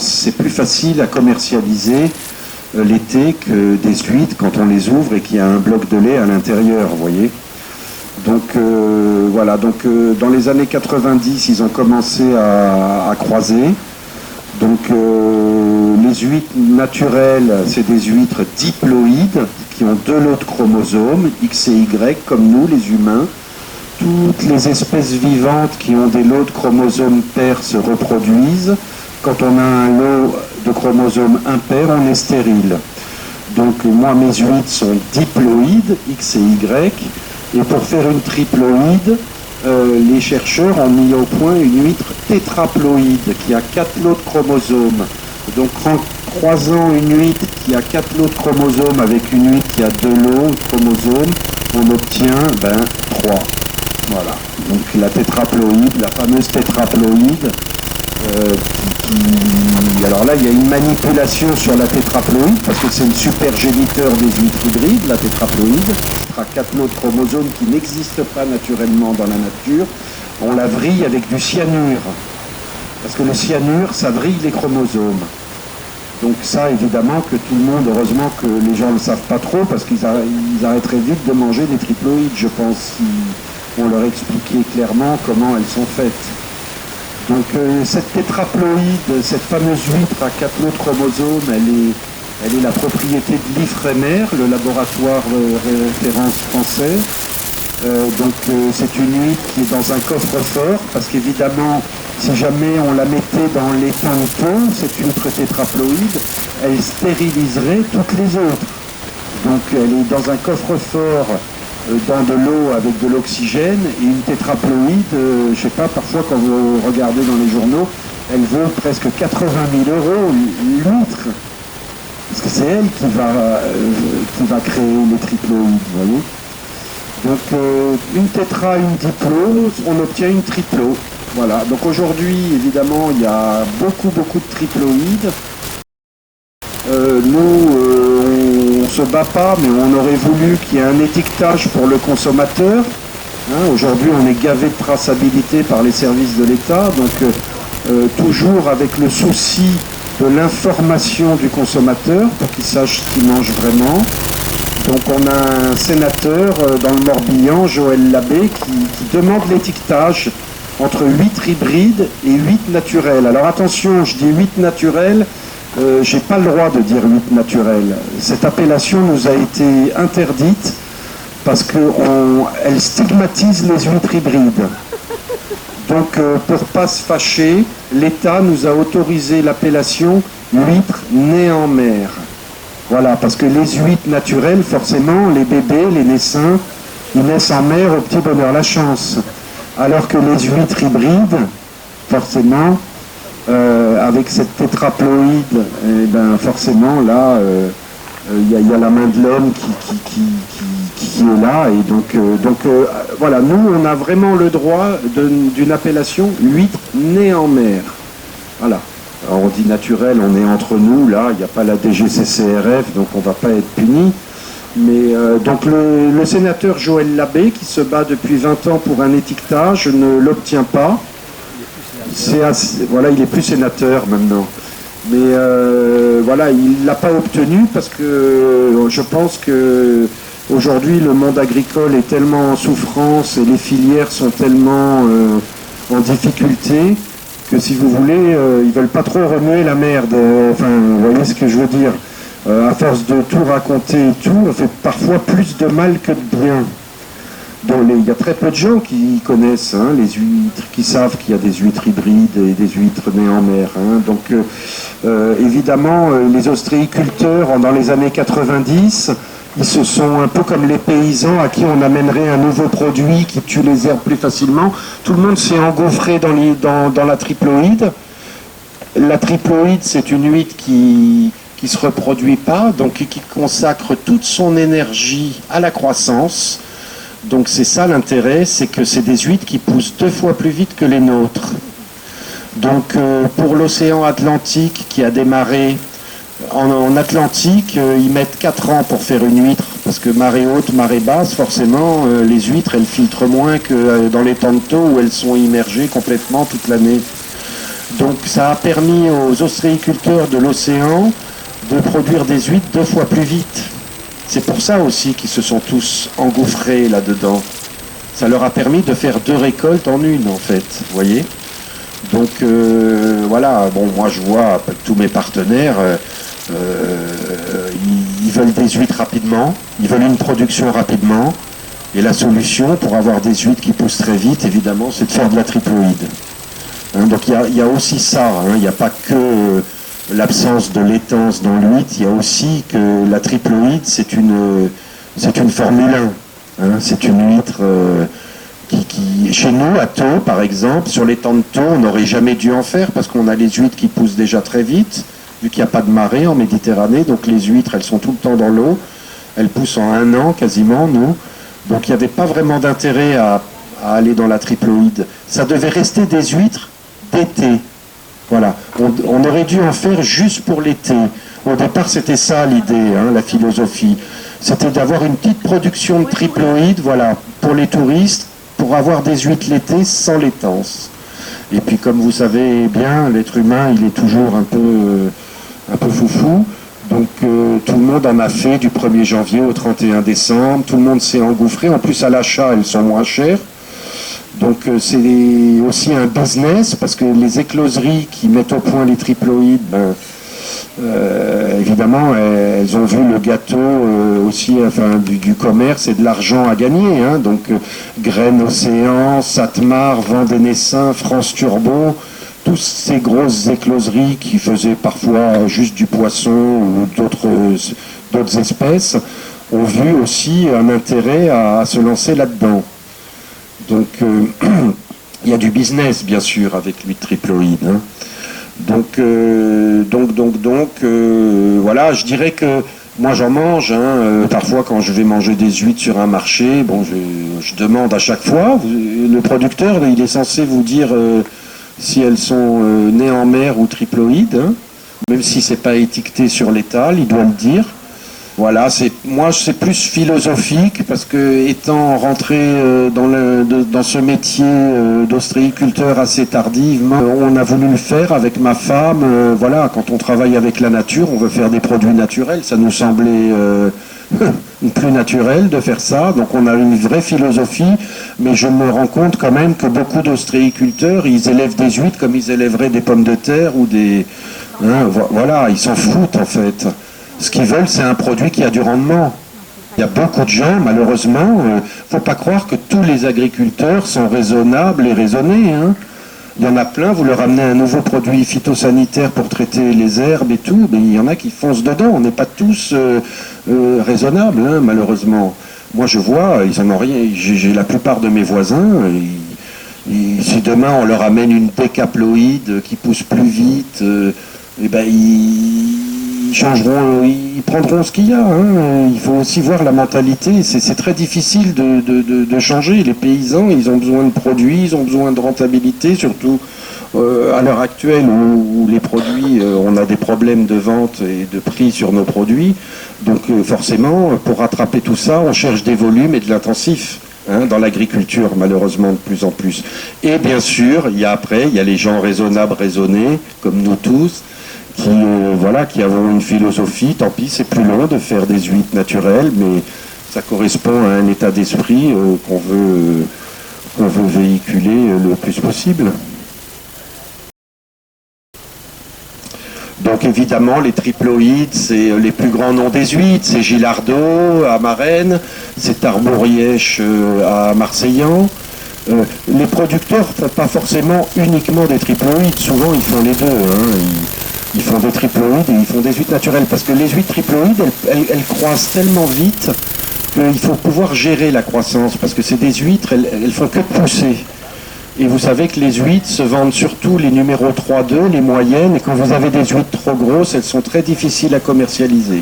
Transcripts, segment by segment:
C'est plus facile à commercialiser l'été que des huîtres quand on les ouvre et qu'il y a un bloc de lait à l'intérieur, vous voyez. Donc voilà, donc dans les années 90, ils ont commencé à croiser. Donc les huîtres naturelles, c'est des huîtres diploïdes qui ont deux lots de chromosomes, X et Y, comme nous les humains. Toutes les espèces vivantes qui ont des lots de chromosomes pairs se reproduisent. Quand on a un lot de chromosomes impairs, on est stérile. Donc moi, mes huîtres sont diploïdes, X et Y. Et pour faire une triploïde, les chercheurs ont mis au point une huître tétraploïde qui a 4 lots de chromosomes. Donc en croisant une huître qui a 4 lots de chromosomes avec une huître qui a 2 lots de chromosomes, on obtient 3. Voilà. Donc la tétraploïde, la fameuse tétraploïde, alors là, il y a une manipulation sur la tétraploïde, parce que c'est le supergéniteur des huîtres hybrides, la tétraploïde. Ce sera 4 lots de chromosomes qui n'existent pas naturellement dans la nature. On la vrille avec du cyanure. Parce que le cyanure, ça vrille les chromosomes. Donc ça, évidemment, que tout le monde, heureusement que les gens ne le savent pas trop, parce qu'ils arrêteraient vite de manger des triploïdes, je pense, si on leur expliquait clairement comment elles sont faites. Donc cette tétraploïde, cette fameuse huître à 4 lots de chromosomes, elle est la propriété de l'Ifremer, le laboratoire référence français. Donc c'est une huître qui est dans un coffre-fort, parce qu'évidemment, si jamais on la mettait dans les tampons, cette huître tétraploïde, elle stériliserait toutes les autres. Donc elle est dans un coffre-fort dans de l'eau avec de l'oxygène, et une tétraploïde, je ne sais pas, parfois quand vous regardez dans les journaux, elle vaut presque 80 000 € l'huître, parce que c'est elle qui va créer les triploïdes, vous voyez. Donc une tétra, une diplo, on obtient une triplo. Voilà, donc aujourd'hui, évidemment, il y a beaucoup de triploïdes. Nous, on ne se bat pas, mais on aurait voulu qu'il y ait un étiquetage pour le consommateur. Aujourd'hui, on est gavé de traçabilité par les services de l'État, donc toujours avec le souci de l'information du consommateur pour qu'il sache ce qu'il mange vraiment. Donc on a un sénateur dans le Morbihan, Joël Labbé, qui demande l'étiquetage entre huîtres hybrides et huîtres naturelles. Alors attention, je dis huîtres naturelles, j'ai pas le droit de dire huître naturelle. Cette appellation nous a été interdite parce qu'elle stigmatise les huîtres hybrides. Donc pour pas se fâcher, l'État nous a autorisé l'appellation huître née en mer. Voilà, parce que les huîtres naturelles, forcément, les bébés, les naissins, ils naissent en mer au petit bonheur la chance. Alors que les huîtres hybrides, forcément, avec cette tétraploïde, forcément, là, il y a la main de l'homme qui est là. Et donc voilà, nous, on a vraiment le droit d'une appellation huître née en mer. Voilà. Alors on dit naturel, on est entre nous, là, il n'y a pas la DGCCRF, donc on ne va pas être puni. Mais donc le sénateur Joël Labbé, qui se bat depuis 20 ans pour un étiquetage, ne l'obtient pas. Voilà, il est plus sénateur maintenant. Mais voilà, il ne l'a pas obtenu parce que je pense que aujourd'hui le monde agricole est tellement en souffrance et les filières sont tellement en difficulté que si vous voulez, ils veulent pas trop remuer la merde. Enfin, vous voyez ce que je veux dire. À force de tout raconter et tout, on fait parfois plus de mal que de bien. Donc il y a très peu de gens qui connaissent les huîtres, qui savent qu'il y a des huîtres hybrides et des huîtres nées en mer. Donc évidemment, les ostréiculteurs, dans les années 90, ils se sont un peu comme les paysans à qui on amènerait un nouveau produit qui tue les herbes plus facilement. Tout le monde s'est engouffré dans la triploïde. La triploïde, c'est une huître qui se reproduit pas, donc qui consacre toute son énergie à la croissance. Donc c'est ça l'intérêt, c'est que c'est des huîtres qui poussent 2 fois plus vite que les nôtres. Donc pour l'océan Atlantique qui a démarré en Atlantique, ils mettent 4 ans pour faire une huître, parce que marée haute, marée basse, forcément, les huîtres, elles filtrent moins que dans les temps de taux où elles sont immergées complètement toute l'année. Donc ça a permis aux ostréiculteurs de l'océan de produire des huîtres 2 fois plus vite. C'est pour ça aussi qu'ils se sont tous engouffrés là-dedans. Ça leur a permis de faire 2 récoltes en une, en fait, vous voyez. Donc voilà, bon, moi je vois tous mes partenaires, ils veulent des huîtres rapidement, ils veulent une production rapidement, et la solution pour avoir des huîtres qui poussent très vite, évidemment, c'est de faire de la triploïde. Hein, donc il y a aussi ça, hein, il n'y a pas que l'absence de laitance dans l'huître, il y a aussi que la triploïde, c'est une Formule 1, hein, c'est une huître qui, chez nous, à Thau, par exemple, sur les temps de Thau, on n'aurait jamais dû en faire parce qu'on a les huîtres qui poussent déjà très vite, vu qu'il n'y a pas de marée en Méditerranée, donc les huîtres, elles sont tout le temps dans l'eau, elles poussent en 1 an quasiment, nous. Donc il n'y avait pas vraiment d'intérêt à aller dans la triploïde. Ça devait rester des huîtres d'été. Voilà. On aurait dû en faire juste pour l'été. Au départ, c'était ça l'idée, hein, la philosophie. C'était d'avoir une petite production de triploïde, voilà, pour les touristes, pour avoir des huîtres l'été sans laitance. Et puis comme vous savez bien, l'être humain, il est toujours un peu foufou. Donc tout le monde en a fait du 1er janvier au 31 décembre. Tout le monde s'est engouffré. En plus, à l'achat, elles sont moins chères. Donc c'est aussi un business, parce que les écloseries qui mettent au point les triploïdes, évidemment, elles ont vu le gâteau aussi, enfin, du commerce et de l'argent à gagner. Hein. Donc, Graines Océan, Satmar, Vendée-Nessin, France Turbo, toutes ces grosses écloseries qui faisaient parfois juste du poisson ou d'autres espèces, ont vu aussi un intérêt à se lancer là-dedans. Donc, il y a du business, bien sûr, avec l'huître triploïde. Hein. Donc, voilà, je dirais que moi j'en mange, hein, parfois quand je vais manger des huîtres sur un marché, bon, je demande à chaque fois, le producteur, il est censé vous dire si elles sont nées en mer ou triploïdes, hein, même si c'est pas étiqueté sur l'étal, il doit le dire. Voilà, moi c'est plus philosophique, parce que étant rentré dans ce métier d'ostréiculteur assez tardivement, on a voulu le faire avec ma femme. Voilà, quand on travaille avec la nature, on veut faire des produits naturels, ça nous semblait plus naturel de faire ça, donc on a une vraie philosophie, mais je me rends compte quand même que beaucoup d'ostréiculteurs, ils élèvent des huîtres comme ils élèveraient des pommes de terre ou des... Hein, voilà, ils s'en foutent en fait. Ce qu'ils veulent, c'est un produit qui a du rendement. Il y a beaucoup de gens, malheureusement, il ne faut pas croire que tous les agriculteurs sont raisonnables et raisonnés. Hein. Il y en a plein, vous leur amenez un nouveau produit phytosanitaire pour traiter les herbes et tout, mais il y en a qui foncent dedans. On n'est pas tous raisonnables, hein, malheureusement. Moi, je vois, ils en ont rien. J'ai la plupart de mes voisins, si demain on leur amène une décaploïde qui pousse plus vite, ils changeront, ils prendront ce qu'il y a. Hein. Il faut aussi voir la mentalité. C'est très difficile de changer. Les paysans, ils ont besoin de produits, ils ont besoin de rentabilité, surtout à l'heure actuelle où les produits, on a des problèmes de vente et de prix sur nos produits. Donc forcément, pour rattraper tout ça, on cherche des volumes et de l'intensif. Hein, dans l'agriculture, malheureusement, de plus en plus. Et bien sûr, il y a les gens raisonnables, raisonnés, comme nous tous, qui avons une philosophie. Tant pis, c'est plus long de faire des huîtres naturelles, mais ça correspond à un état d'esprit qu'on veut véhiculer le plus possible. Donc évidemment, les triploïdes, c'est les plus grands noms des huîtres, c'est Gilardeau à Marennes, c'est Arbourièche à Marseillan. Les producteurs ne font pas forcément uniquement des triploïdes, souvent ils font les deux. Hein. Ils font des triploïdes et ils font des huîtres naturelles, parce que les huîtres triploïdes, elles croissent tellement vite qu'il faut pouvoir gérer la croissance, parce que c'est des huîtres, elles font que pousser. Et vous savez que les huîtres se vendent surtout les numéros 3-2, les moyennes, et quand vous avez des huîtres trop grosses, elles sont très difficiles à commercialiser.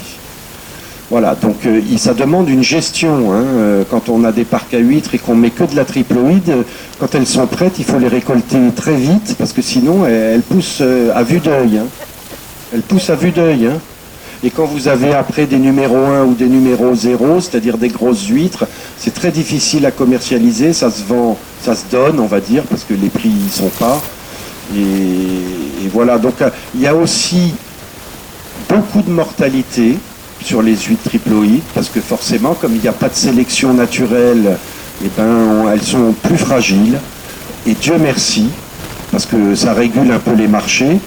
Voilà, donc ça demande une gestion. Hein, quand on a des parcs à huîtres et qu'on met que de la triploïde, quand elles sont prêtes, il faut les récolter très vite parce que sinon elles poussent à vue d'œil. Hein. Elles poussent à vue d'œil. Hein. Et quand vous avez après des numéros 1 ou des numéros 0, c'est-à-dire des grosses huîtres, c'est très difficile à commercialiser, ça se vend, ça se donne, on va dire, parce que les prix n'y sont pas. Et voilà, donc il y a aussi beaucoup de mortalité sur les huîtres triploïdes, parce que forcément, comme il n'y a pas de sélection naturelle, eh ben, elles sont plus fragiles. Et Dieu merci, parce que ça régule un peu les marchés,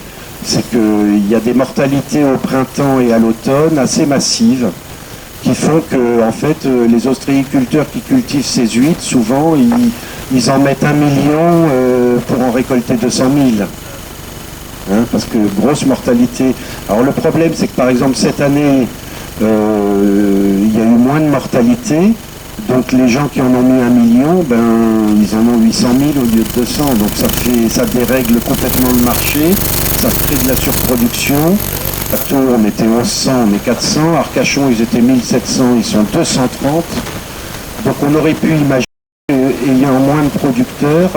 c'est qu'il y a des mortalités au printemps et à l'automne assez massives, qui font que en fait, les ostréiculteurs qui cultivent ces huîtres, souvent, ils en mettent 1 million pour en récolter 200 000. Hein, parce que grosse mortalité. Alors le problème, c'est que par exemple, cette année, il y a eu moins de mortalité, donc les gens qui en ont mis 1 million, ben, ils en ont 800 000 au lieu de 200, donc ça dérègle complètement le marché, ça crée de la surproduction. À Tours, on était 1100, on est 400, Arcachon, ils étaient 1700, ils sont 230, donc on aurait pu imaginer, ayant moins de producteurs,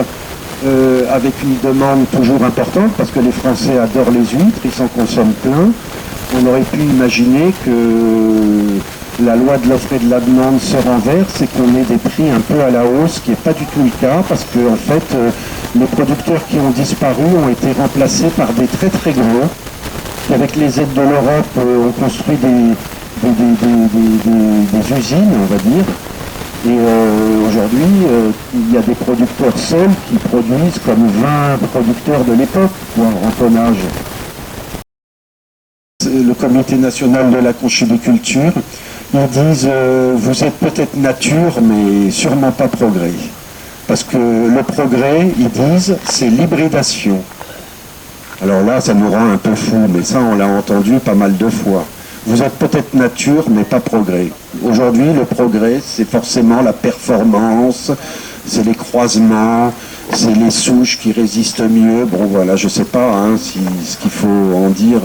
avec une demande toujours importante, parce que les Français adorent les huîtres, ils s'en consomment plein, on aurait pu imaginer que la loi de l'offre et de la demande se renverse et qu'on ait des prix un peu à la hausse, ce qui n'est pas du tout le cas, parce que en fait, les producteurs qui ont disparu ont été remplacés par des très très gros, qui avec les aides de l'Europe ont construit des usines, on va dire. Et aujourd'hui, il y a des producteurs seuls qui produisent comme 20 producteurs de l'époque, en tonnage. Le Comité national de la conchyliculture, ils disent vous êtes peut-être nature, mais sûrement pas progrès. Parce que le progrès, ils disent, c'est l'hybridation. Alors là, ça nous rend un peu fous, mais ça, on l'a entendu pas mal de fois. Vous êtes peut-être nature, mais pas progrès. Aujourd'hui, le progrès, c'est forcément la performance, c'est les croisements, c'est les souches qui résistent mieux. Bon, voilà, je sais pas hein, ce qu'il faut en dire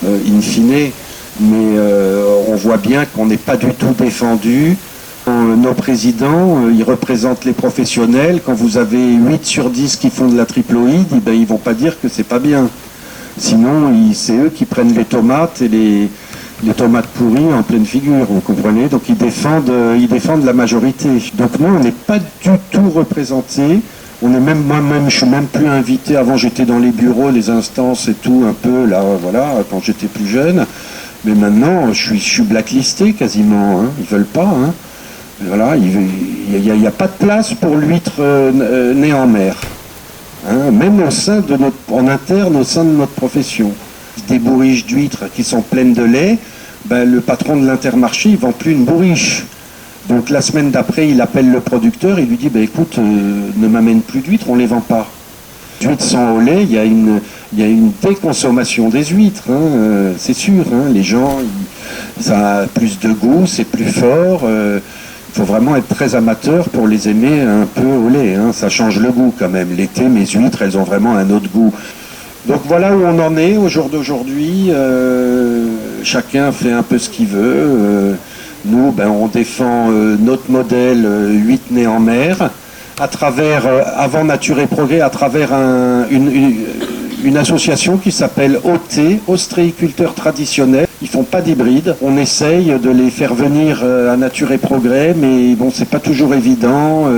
in fine, mais on voit bien qu'on n'est pas du tout défendu. Nos présidents, ils représentent les professionnels. Quand vous avez 8 sur 10 qui font de la triploïde, eh ben, ils vont pas dire que c'est pas bien. Sinon, c'est eux qui prennent les tomates et les tomates pourries en pleine figure, vous comprenez? Donc ils défendent la majorité. Donc nous, on n'est pas du tout représentés. On est même, moi-même, je suis même plus invité. Avant, j'étais dans les bureaux, les instances et tout, un peu, là, voilà, quand j'étais plus jeune. Mais maintenant, je suis blacklisté quasiment. Hein. Ils veulent pas. Hein. Voilà, il n'y a pas de place pour l'huître née en mer. Hein, même en interne, au sein de notre profession. Des bourriches d'huîtres qui sont pleines de lait, ben, le patron de l'Intermarché, il ne vend plus une bourriche. Donc la semaine d'après, il appelle le producteur, il lui dit, ben, écoute, ne m'amène plus d'huîtres, on ne les vend pas. D'huîtres sans au lait, il y a une déconsommation des huîtres, hein, c'est sûr. Hein, les gens, ça a plus de goût, c'est plus fort. Il faut vraiment être très amateur pour les aimer un peu au lait. Hein. Ça change le goût quand même. L'été, mes huîtres, elles ont vraiment un autre goût. Donc voilà où on en est au jour d'aujourd'hui. Chacun fait un peu ce qu'il veut. Nous, ben, on défend notre modèle huître née en mer à travers, avant Nature et Progrès, à travers une association qui s'appelle OT, Ostréiculteurs Traditionnels. Ils font pas d'hybride. On essaye de les faire venir à Nature et Progrès, mais bon, c'est pas toujours évident.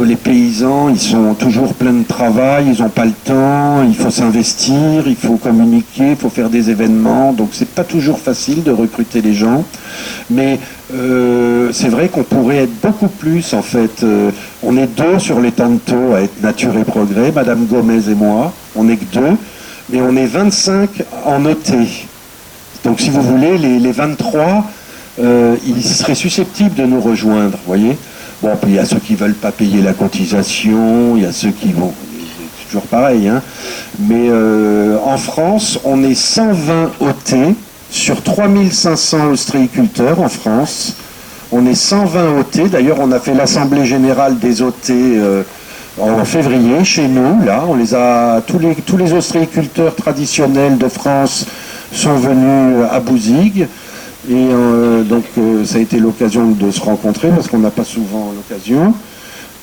Les paysans, ils sont toujours pleins de travail, ils n'ont pas le temps, il faut s'investir, il faut communiquer, il faut faire des événements, donc c'est pas toujours facile de recruter les gens. Mais c'est vrai qu'on pourrait être beaucoup plus, en fait. On est 2 sur les tantos à être Nature et Progrès, Madame Gomez et moi, on n'est que 2, mais on est 25 en OT. Donc si vous voulez, les 23, ils seraient susceptibles de nous rejoindre, vous voyez. Bon, puis il y a ceux qui ne veulent pas payer la cotisation, il y a ceux qui vont... C'est toujours pareil, hein. Mais en France, on est 120 OT sur 3500 ostréiculteurs en France. On est 120 OT. D'ailleurs, on a fait l'Assemblée Générale des OT en février chez nous. Là, on les a, tous les ostréiculteurs traditionnels de France sont venus à Bouzigues. Et donc, ça a été l'occasion de se rencontrer parce qu'on n'a pas souvent l'occasion.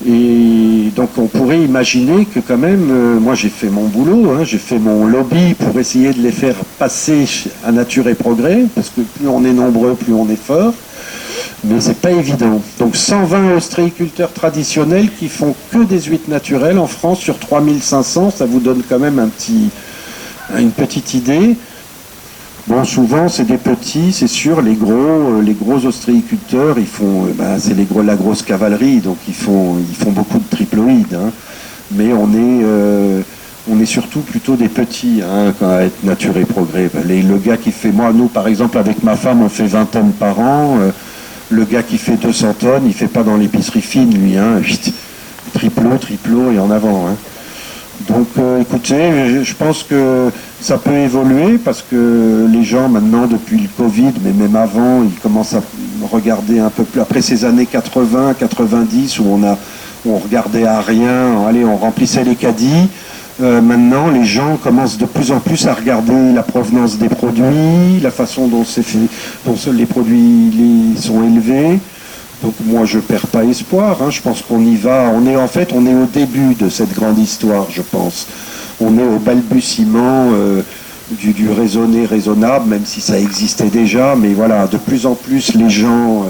Et donc on pourrait imaginer que quand même, moi j'ai fait mon boulot, hein, j'ai fait mon lobby pour essayer de les faire passer à Nature et Progrès, parce que plus on est nombreux, plus on est fort, mais c'est pas évident. Donc 120 ostréiculteurs traditionnels qui font que des huîtres naturelles en France sur 3500, ça vous donne quand même une petite idée. Bon, souvent c'est des petits, c'est sûr, les gros ostréiculteurs, ils font, c'est la grosse cavalerie, donc ils font beaucoup de triploïdes, hein. Mais on est surtout plutôt des petits, hein, à être Nature et Progrès. Le gars qui fait, nous par exemple avec ma femme, on fait 20 tonnes par an. Le gars qui fait 200 tonnes, il fait pas dans l'épicerie fine, lui, hein. Triplo et en avant, hein. Donc écoutez, je pense que ça peut évoluer parce que les gens maintenant depuis le Covid, mais même avant, ils commencent à regarder un peu plus. Après ces années 80, 90 où on regardait à rien, allez, on remplissait les caddies. Maintenant, les gens commencent de plus en plus à regarder la provenance des produits, la façon dont c'est fait, dont les produits sont élevés. Donc moi je perds pas espoir, hein. Je pense qu'on y va, on est au début de cette grande histoire, je pense. On est au balbutiement du raisonnable, même si ça existait déjà, mais voilà, de plus en plus les gens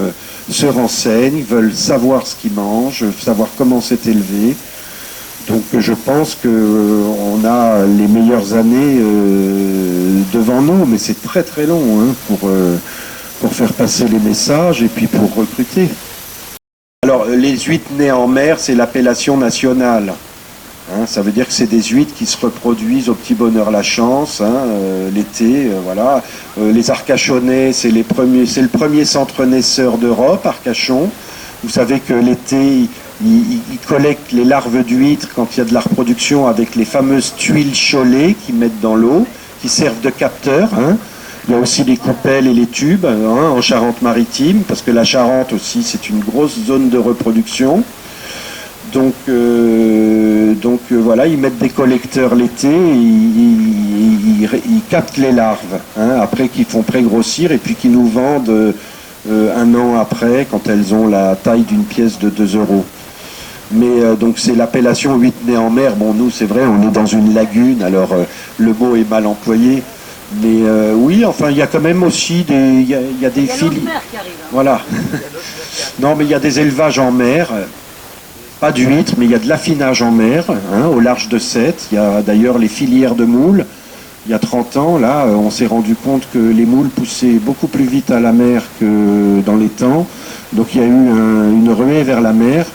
se renseignent, veulent savoir ce qu'ils mangent, savoir comment c'est élevé. Donc je pense qu'on a les meilleures années devant nous, mais c'est très très long, hein, pour faire passer les messages et puis pour recruter. Alors, les huîtres nées en mer, c'est l'appellation nationale. Hein, ça veut dire que c'est des huîtres qui se reproduisent au Petit Bonheur la Chance, hein, l'été, voilà. Les Arcachonnais, c'est le premier centre naisseur d'Europe, Arcachon. Vous savez que l'été, ils collectent les larves d'huîtres quand il y a de la reproduction avec les fameuses tuiles Cholet qu'ils mettent dans l'eau, qui servent de capteurs, hein. Il y a aussi les coupelles et les tubes, hein, en Charente-Maritime, parce que la Charente aussi, c'est une grosse zone de reproduction. Donc voilà, ils mettent des collecteurs l'été, ils captent les larves, hein, après qu'ils font pré-grossir et puis qu'ils nous vendent un an après, quand elles ont la taille d'une pièce de 2 euros. Mais donc c'est l'appellation huître née en mer. Bon, nous, c'est vrai, on est dans une lagune, alors le mot est mal employé. Mais oui, enfin, il y a quand même aussi il y a des filières. Voilà. Non, mais il y a des élevages en mer. Pas d'huîtres, mais il y a de l'affinage en mer, hein, au large de Sète. Il y a d'ailleurs les filières de moules. Il y a 30 ans, là, on s'est rendu compte que les moules poussaient beaucoup plus vite à la mer que dans les temps. Donc il y a eu une ruée vers la mer.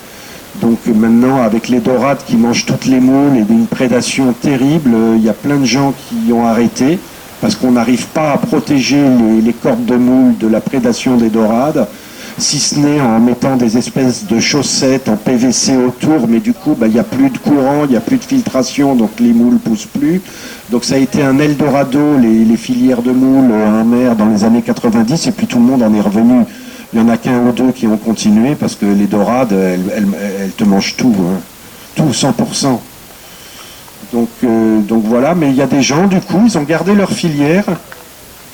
Donc maintenant, avec les dorades qui mangent toutes les moules et d'une prédation terrible, il y a plein de gens qui ont arrêté parce qu'on n'arrive pas à protéger les cordes de moules de la prédation des dorades, si ce n'est en mettant des espèces de chaussettes en PVC autour, mais du coup, il n'y a plus de courant, il n'y a plus de filtration, donc les moules ne poussent plus. Donc ça a été un Eldorado, les filières de moules en mer dans les années 90, et puis tout le monde en est revenu. Il n'y en a qu'un ou deux qui ont continué, parce que les dorades, elles te mangent tout, hein. Tout, 100%. Donc voilà, mais il y a des gens, du coup, ils ont gardé leur filière,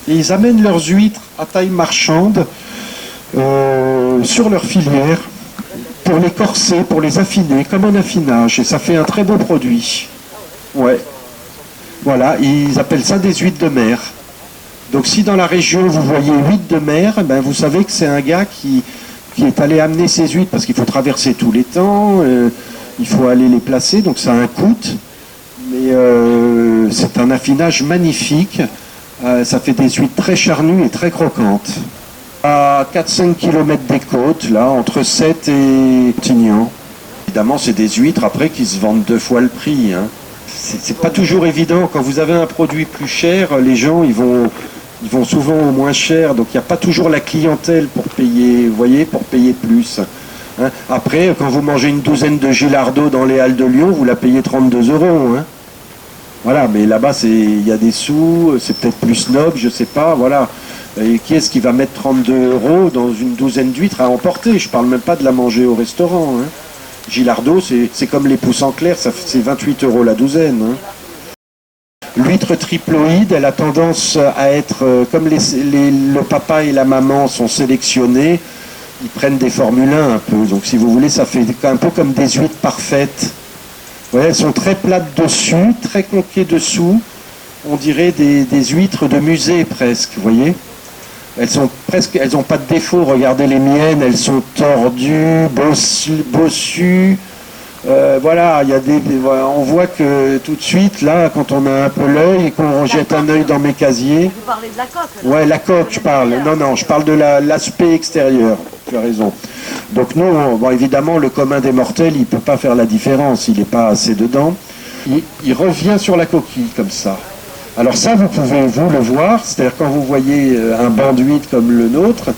et ils amènent leurs huîtres à taille marchande, sur leur filière pour les corser, pour les affiner, comme un affinage. Et ça fait un très beau produit. Ouais. Voilà, ils appellent ça des huîtres de mer. Donc si dans la région vous voyez huîtres de mer, ben vous savez que c'est un gars qui est allé amener ses huîtres, parce qu'il faut traverser tout l'étang, il faut aller les placer, donc ça a un coût. Mais c'est un affinage magnifique. Ça fait des huîtres très charnues et très croquantes. À 4-5 km des côtes, là, entre Sète et Tignan. Évidemment, c'est des huîtres après qui se vendent 2 fois le prix, hein. C'est pas toujours évident. Quand vous avez un produit plus cher, les gens ils vont Ils vont souvent au moins cher, donc il n'y a pas toujours la clientèle pour payer, vous voyez, pour payer plus. Hein. Après, quand vous mangez une douzaine de Gilardo dans les Halles de Lyon, vous la payez 32 €. Hein. Voilà, mais là-bas, il y a des sous, c'est peut-être plus snob, je sais pas, voilà. Et qui est-ce qui va mettre 32 € dans une douzaine d'huîtres à emporter? Je parle même pas de la manger au restaurant. Hein. Gilardo, c'est comme les pousses en clair, c'est 28 € la douzaine. Hein. L'huître triploïde, elle a tendance à être, comme le papa et la maman sont sélectionnés, ils prennent des Formule 1 un peu. Donc si vous voulez, ça fait un peu comme des huîtres parfaites. Ouais, elles sont très plates dessus, très conquées dessous. On dirait des huîtres de musée presque, vous voyez. Elles n'ont pas de défaut. Regardez les miennes, elles sont tordues, bossues. Voilà, on voit que tout de suite, là, quand on a un peu l'œil et qu'on jette un œil dans mes casiers. Vous parlez de la coque? Ouais, la coque, je parle. Non, je parle de l'aspect extérieur. Tu as raison. Donc nous, bon, évidemment, le commun des mortels, il ne peut pas faire la différence. Il n'est pas assez dedans. Il revient sur la coquille, comme ça. Alors ça, vous pouvez vous le voir. C'est-à-dire quand vous voyez un banc d'huîtres comme le nôtre,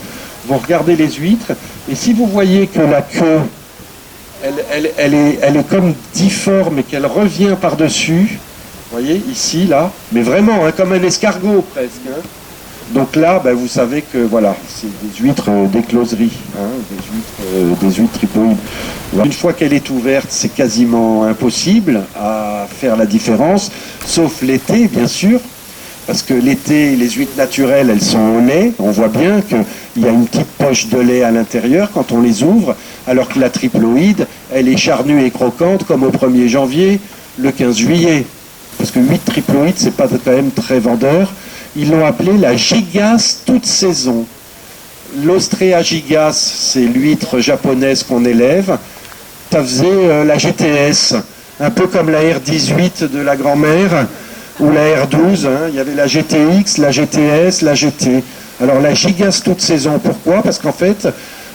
vous regardez les huîtres. Et si vous voyez que la queue, elle est comme difforme et qu'elle revient par-dessus, vous voyez, ici, là, mais vraiment, hein, comme un escargot presque. Hein. Donc là, ben, vous savez que voilà, c'est des huîtres d'écloserie, hein, des huîtres triploïdes. Une fois qu'elle est ouverte, c'est quasiment impossible à faire la différence, sauf l'été, bien sûr, parce que l'été, les huîtres naturelles, elles sont au lait. On voit bien qu'il y a une petite poche de lait à l'intérieur quand on les ouvre, alors que la triploïde, elle est charnue et croquante comme au 1er janvier, le 15 juillet. Parce que 8 triploïdes, c'est pas quand même très vendeur. Ils l'ont appelée la gigasse toute saison. L'Ostrea gigasse, c'est l'huître japonaise qu'on élève. Ça faisait la GTS, un peu comme la R18 de la grand-mère, ou la R12, hein. Il y avait la GTX, la GTS, la GT. Alors la gigasse toute saison, pourquoi? Parce qu'en fait,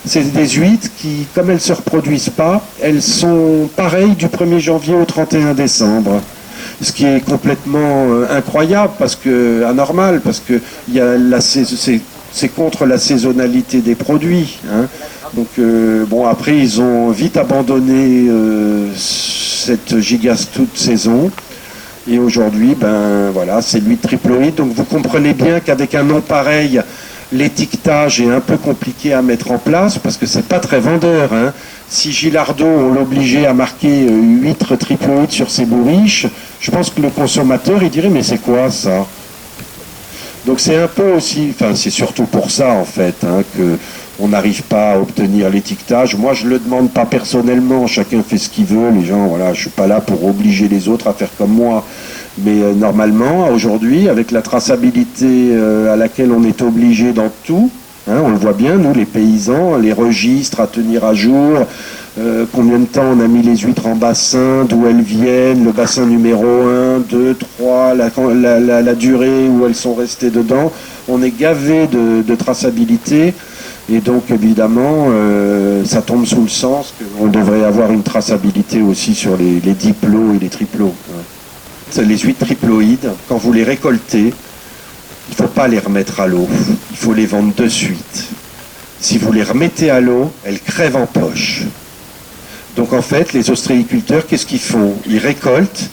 c'est des huîtres qui, comme elles ne se reproduisent pas, elles sont pareilles du 1er janvier au 31 décembre. Ce qui est complètement incroyable, anormal, parce que c'est contre la saisonnalité des produits. Hein. Donc bon, après ils ont vite abandonné cette gigasse toute saison. Et aujourd'hui, ben voilà, c'est l'huître triploïde. Donc vous comprenez bien qu'avec un nom pareil, l'étiquetage est un peu compliqué à mettre en place parce que c'est pas très vendeur. Hein. Si Gilardo, on l'obligeait à marquer huître triploïde sur ses bourriches, je pense que le consommateur, il dirait mais c'est quoi ça? Donc c'est un peu aussi, enfin c'est surtout pour ça en fait, hein, que on n'arrive pas à obtenir l'étiquetage. Moi je le demande pas personnellement, chacun fait ce qu'il veut, les gens, voilà, je suis pas là pour obliger les autres à faire comme moi. Mais normalement, aujourd'hui, avec la traçabilité à laquelle on est obligé dans tout, hein, on le voit bien, nous les paysans, les registres à tenir à jour, combien de temps on a mis les huîtres en bassin, d'où elles viennent, le bassin numéro 1, 2, 3, la durée où elles sont restées dedans. On est gavé de traçabilité et donc évidemment ça tombe sous le sens qu'on devrait avoir une traçabilité aussi sur les diplos et les triplos. Hein. Les huîtres triploïdes, quand vous les récoltez, il ne faut pas les remettre à l'eau, il faut les vendre de suite. Si vous les remettez à l'eau, elles crèvent en poche. Donc en fait, les ostréiculteurs, qu'est-ce qu'ils font? Ils récoltent,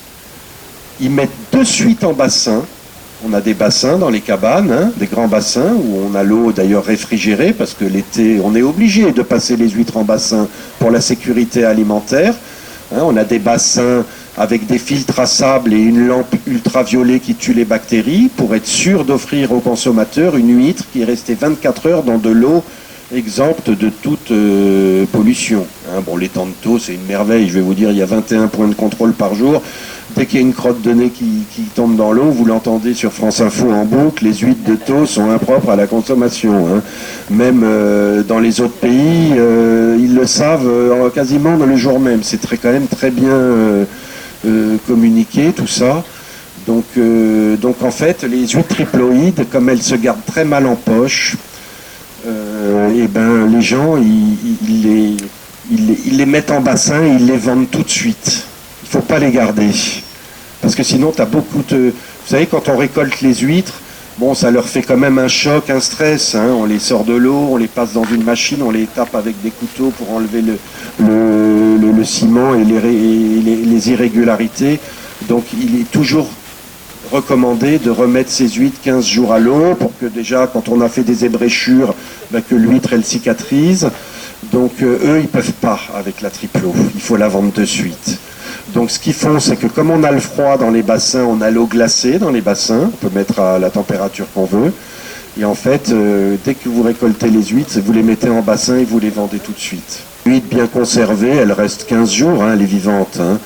ils mettent de suite en bassin. On a des bassins dans les cabanes, hein, des grands bassins, où on a l'eau d'ailleurs réfrigérée, parce que l'été, on est obligé de passer les huîtres en bassin pour la sécurité alimentaire. Hein, on a des bassins avec des filtres à sable et une lampe ultraviolet qui tue les bactéries, pour être sûr d'offrir au consommateur une huître qui est restée 24 heures dans de l'eau exempte de toute pollution. Hein, bon, les temps de taux, c'est une merveille. Je vais vous dire, il y a 21 points de contrôle par jour. Dès qu'il y a une crotte de nez qui tombe dans l'eau, vous l'entendez sur France Info en boucle, les huîtres de taux sont impropres à la consommation. Hein. Même dans les autres pays, ils le savent quasiment le jour même. C'est quand même très bien communiqué, tout ça. Donc en fait, les huîtres triploïdes, comme elles se gardent très mal en poche, et ben les gens ils les mettent en bassin et ils les vendent tout de suite. Il ne faut pas les garder parce que sinon tu as beaucoup de... Vous savez, quand on récolte les huîtres, Bon, ça leur fait quand même un choc, un stress, hein. On les sort de l'eau, on les passe dans une machine, on les tape avec des couteaux pour enlever le ciment et les irrégularités. Donc il est toujours recommandé de remettre ces huîtres 15 jours à l'eau pour que déjà, quand on a fait des ébréchures, ben, que l'huître elle cicatrise. Donc eux, ils peuvent pas avec la triplo, il faut la vendre de suite. Donc ce qu'ils font, c'est que comme on a le froid dans les bassins, on a l'eau glacée dans les bassins, on peut mettre à la température qu'on veut. Et en fait, dès que vous récoltez les huîtres, vous les mettez en bassin et vous les vendez tout de suite. L'huître bien conservée, elle reste 15 jours, hein, elle est vivante. Hein.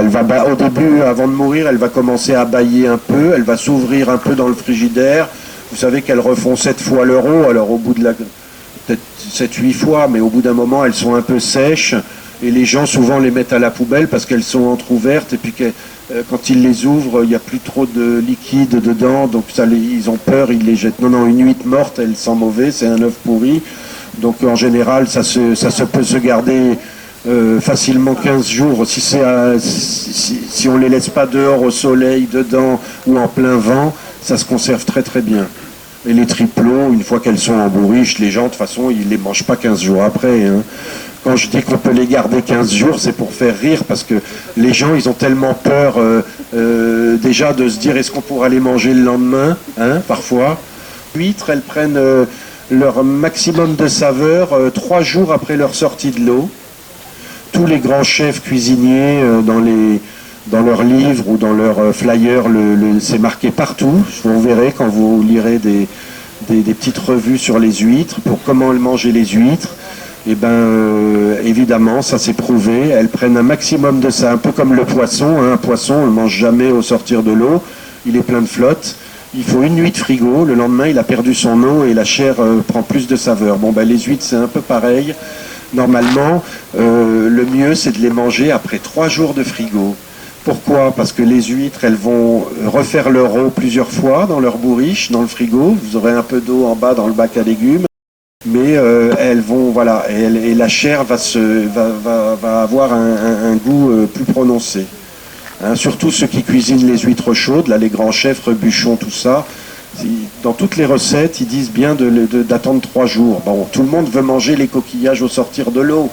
Elle va, au début, avant de mourir, elle va commencer à bâiller un peu, elle va s'ouvrir un peu dans le frigidaire. Vous savez qu'elles refont 7 fois l'euro, alors au bout de peut-être 7-8 fois, mais au bout d'un moment, elles sont un peu sèches. Et les gens souvent les mettent à la poubelle parce qu'elles sont entrouvertes et puis quand ils les ouvrent, il n'y a plus trop de liquide dedans, donc ils ont peur, ils les jettent. Non, une huître morte, elle sent mauvais, c'est un œuf pourri. Donc en général, ça peut se garder facilement 15 jours si on ne les laisse pas dehors au soleil, dedans ou en plein vent, ça se conserve très très bien. Et les triplots, une fois qu'elles sont en bourriche, les gens de toute façon, ils ne les mangent pas 15 jours après. Hein. Quand je dis qu'on peut les garder 15 jours, c'est pour faire rire, parce que les gens, ils ont tellement peur déjà de se dire est-ce qu'on pourra les manger le lendemain, hein, parfois. Les huîtres, elles prennent leur maximum de saveur 3 jours après leur sortie de l'eau. Tous les grands chefs cuisiniers dans leurs livres ou dans leurs flyers, c'est marqué partout. Vous verrez quand vous lirez des petites revues sur les huîtres, pour comment manger les huîtres. Et évidemment, ça s'est prouvé, elles prennent un maximum de ça, un peu comme le poisson, hein. Un poisson, on ne le mange jamais au sortir de l'eau, il est plein de flotte. Il faut une nuit de frigo, le lendemain il a perdu son eau et la chair prend plus de saveur. Bon les huîtres c'est un peu pareil. Normalement, le mieux c'est de les manger après 3 jours de frigo. Pourquoi? Parce que les huîtres, elles vont refaire leur eau plusieurs fois dans leur bourriche, dans le frigo. Vous aurez un peu d'eau en bas dans le bac à légumes. Mais elles vont, voilà, et la chair va avoir un goût plus prononcé. Hein, surtout ceux qui cuisinent les huîtres chaudes, là, les grands chefs, Rebuchon, tout ça, dans toutes les recettes, ils disent bien d'attendre 3 jours. Bon, tout le monde veut manger les coquillages au sortir de l'eau,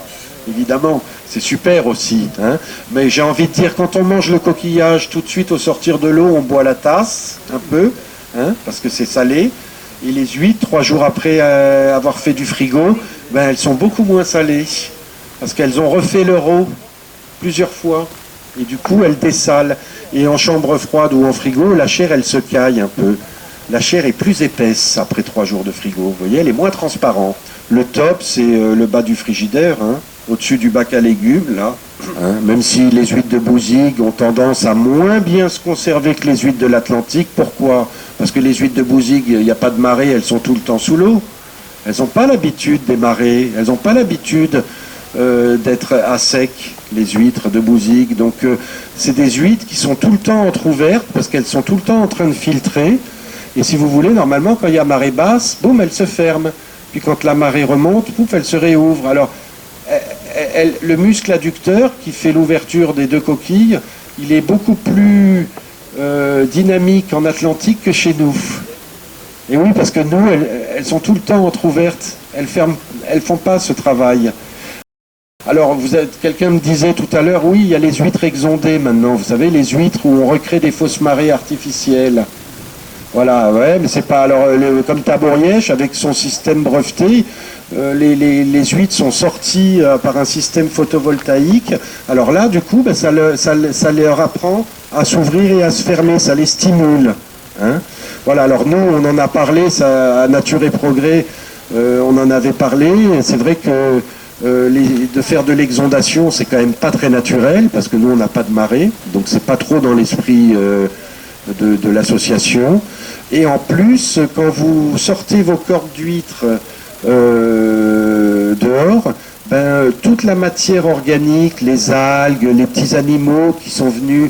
évidemment, c'est super aussi. Hein, mais j'ai envie de dire, quand on mange le coquillage tout de suite au sortir de l'eau, on boit la tasse, un peu, hein, parce que c'est salé. Et les huîtres, 3 jours après avoir fait du frigo, elles sont beaucoup moins salées. Parce qu'elles ont refait leur eau plusieurs fois. Et du coup, elles dessalent. Et en chambre froide ou en frigo, la chair, elle se caille un peu. La chair est plus épaisse après 3 jours de frigo. Vous voyez, elle est moins transparente. Le top, c'est le bas du frigidaire, hein, au-dessus du bac à légumes, là. Hein, même si les huîtres de Bouzigues ont tendance à moins bien se conserver que les huîtres de l'Atlantique. Pourquoi? Parce que les huîtres de Bouzigues, il n'y a pas de marée, elles sont tout le temps sous l'eau. Elles n'ont pas l'habitude des marées, elles n'ont pas l'habitude d'être à sec, les huîtres de Bouzigues. Donc c'est des huîtres qui sont tout le temps entrouvertes parce qu'elles sont tout le temps en train de filtrer. Et si vous voulez, normalement, quand il y a marée basse, boum, elles se ferment. Puis quand la marée remonte, pouf, elles se réouvrent. Alors, le muscle adducteur qui fait l'ouverture des 2 coquilles, il est beaucoup plus dynamique en Atlantique que chez nous. Et oui, parce que nous, elles sont tout le temps entrouvertes. Elles font pas ce travail. Alors, quelqu'un me disait tout à l'heure, oui, il y a les huîtres exondées maintenant. Vous savez, les huîtres où on recrée des fausses marées artificielles. Voilà, ouais, mais c'est pas... Alors, comme Tabourièche, avec son système breveté, les huîtres sont sorties par un système photovoltaïque. Alors là, du coup, ça leur apprend à s'ouvrir et à se fermer, ça les stimule. Hein, voilà, alors nous, on en a parlé, ça, à Nature et Progrès, on en avait parlé. C'est vrai que de faire de l'exondation, c'est quand même pas très naturel, parce que nous, on n'a pas de marée, donc c'est pas trop dans l'esprit de l'association. Et en plus, quand vous sortez vos cordes d'huîtres dehors, toute la matière organique, les algues, les petits animaux qui sont venus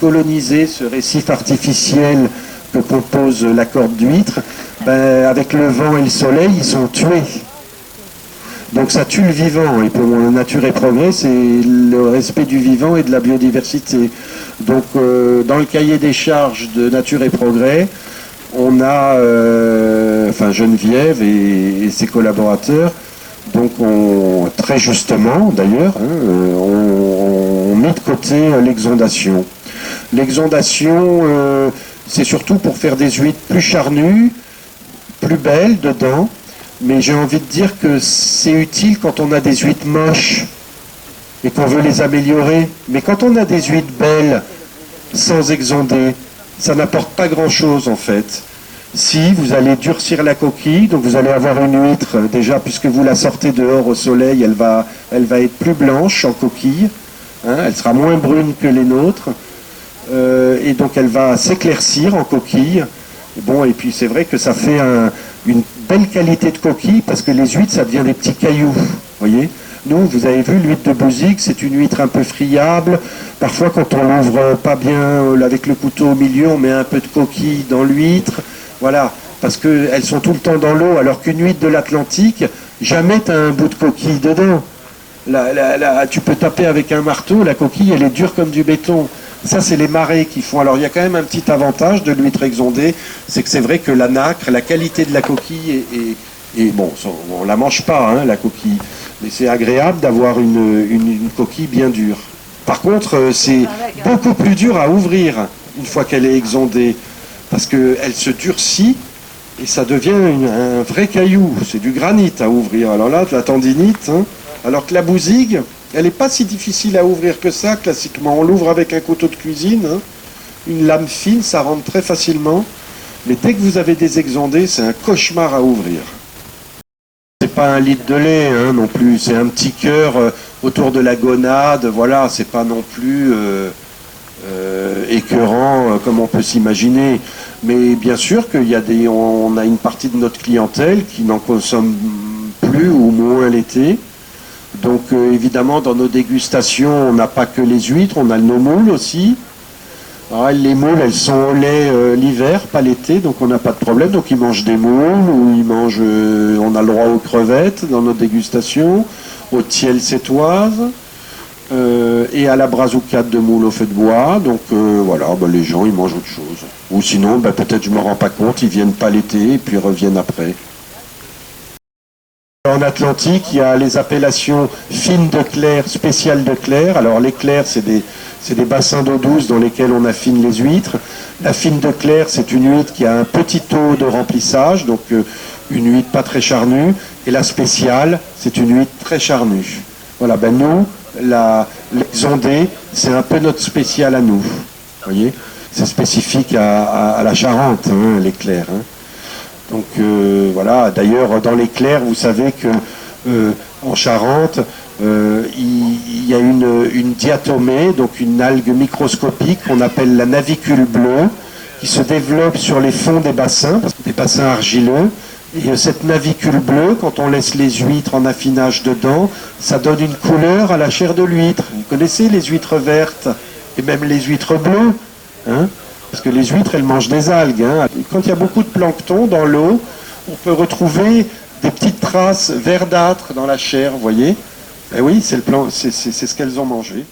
coloniser ce récif artificiel que compose la corde d'huître, avec le vent et le soleil, ils sont tués. Donc ça tue le vivant, et pour Nature et Progrès, c'est le respect du vivant et de la biodiversité. Donc dans le cahier des charges de Nature et Progrès, on a, enfin Geneviève et ses collaborateurs, donc très justement d'ailleurs, hein, on met de côté l'exondation. L'exondation, c'est surtout pour faire des huîtres plus charnues, plus belles dedans, mais j'ai envie de dire que c'est utile quand on a des huîtres moches et qu'on veut les améliorer. Mais quand on a des huîtres belles, sans exonder, ça n'apporte pas grand-chose en fait. Si vous allez durcir la coquille, donc vous allez avoir une huître, déjà puisque vous la sortez dehors au soleil, elle va être plus blanche en coquille, hein, elle sera moins brune que les nôtres, et donc elle va s'éclaircir en coquille. Bon, et puis c'est vrai que ça fait une belle qualité de coquille, parce que les huîtres, ça devient des petits cailloux, voyez. Nous, vous avez vu, l'huître de Bouzic, c'est une huître un peu friable. Parfois, quand on l'ouvre pas bien avec le couteau au milieu, on met un peu de coquille dans l'huître. Voilà, parce qu'elles sont tout le temps dans l'eau, alors qu'une huître de l'Atlantique, jamais tu as un bout de coquille dedans. Tu peux taper avec un marteau, la coquille, elle est dure comme du béton. Ça, c'est les marées qui font. Alors, il y a quand même un petit avantage de l'huître exondée, c'est que c'est vrai que la nacre, la qualité de la coquille est bon, on la mange pas, hein, la coquille, mais c'est agréable d'avoir une coquille bien dure. Par contre, c'est beaucoup plus dur à ouvrir une fois qu'elle est exondée, parce qu'elle se durcit et ça devient un vrai caillou. C'est du granit à ouvrir. Alors là, de la tendinite, hein, alors que la Bouzic, elle n'est pas si difficile à ouvrir que ça, classiquement. On l'ouvre avec un couteau de cuisine, hein, une lame fine, ça rentre très facilement. Mais dès que vous avez des exondés, c'est un cauchemar à ouvrir. C'est pas un litre de lait, hein, non plus. C'est un petit cœur autour de la gonade. Voilà, c'est pas non plus écœurant comme on peut s'imaginer. Mais bien sûr qu'il y a on a une partie de notre clientèle qui n'en consomme plus ou moins l'été. Donc évidemment, dans nos dégustations, on n'a pas que les huîtres, on a nos moules aussi. Alors, les moules, elles sont au lait l'hiver, pas l'été, donc on n'a pas de problème. Donc ils mangent des moules, ou ils mangent, on a le droit aux crevettes dans nos dégustations, aux tiels sétoises, et à la brassoucade de moules au feu de bois. Donc voilà, ben, les gens, ils mangent autre chose. Ou sinon, ben, peut-être je ne me rends pas compte, ils viennent pas l'été et puis reviennent après. En Atlantique, il y a les appellations fines de Clère, spéciales de Clère. Alors les Clères, c'est des bassins d'eau douce dans lesquels on affine les huîtres. La fine de Clère, c'est une huître qui a un petit taux de remplissage, donc une huître pas très charnue. Et la spéciale, c'est une huître très charnue. Voilà, ben nous, l'exondée, c'est un peu notre spécial à nous. Vous voyez, c'est spécifique à la Charente, hein, les Clères. Hein. Donc voilà, d'ailleurs dans les Clères, vous savez que en Charente, il y a une diatomée, donc une algue microscopique qu'on appelle la navicule bleue, qui se développe sur les fonds des bassins argileux. Et cette navicule bleue, quand on laisse les huîtres en affinage dedans, ça donne une couleur à la chair de l'huître. Vous connaissez les huîtres vertes et même les huîtres bleues, hein? Parce que les huîtres, elles mangent des algues. Hein. Quand il y a beaucoup de plancton dans l'eau, on peut retrouver des petites traces verdâtres dans la chair, vous voyez. Et oui, c'est ce qu'elles ont mangé.